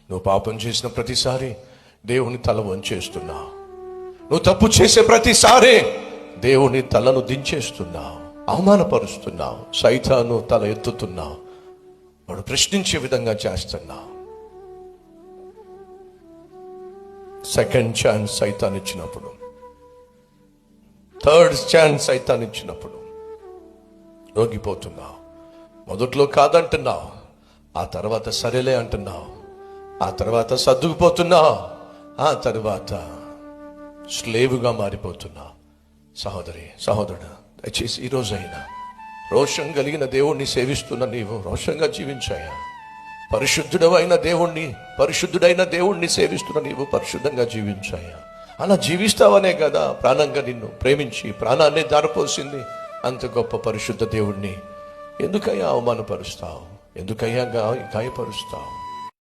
నువ్వు పాపం చేసిన ప్రతిసారి దేవుని తల వంచేస్తున్నావు. నువ్వు తప్పు చేసే ప్రతిసారి దేవుని తలను దించేస్తున్నావు, అవమానపరుస్తున్నావు. సైతాను తల ఎత్తుతున్నావు, వాడు ప్రశ్నించే విధంగా చేస్తున్నావు. సెకండ్ ఛాన్స్ సైతాన్ ఇచ్చినప్పుడు, థర్డ్ ఛాన్స్ సైతాన్ ఇచ్చినప్పుడు రోగిపోతున్నావు. మొదట్లో కాదంటున్నావు, ఆ తర్వాత సరేలే అంటున్నావు, ఆ తర్వాత సర్దుకుపోతున్నావు, ఆ తర్వాత స్లేవుగా మారిపోతున్నావు. సహోదరి, సహోదరుడు, దయచేసి ఈరోజైనా రోషం కలిగిన దేవుణ్ణి సేవిస్తున్న నీవు రోషంగా జీవించాయా? పరిశుద్ధుడైన దేవుణ్ణి సేవిస్తున్న నీవు పరిశుద్ధంగా జీవించాయా? అలా జీవిస్తావనే కదా ప్రాణంగా నిన్ను ప్రేమించి ప్రాణాన్ని దారిపోసింది. అంత గొప్ప పరిశుద్ధ దేవుణ్ణి ఎందుకయ్యా అవమానపరుస్తావు? ఎందుకయ్యా గాయపరుస్తావు?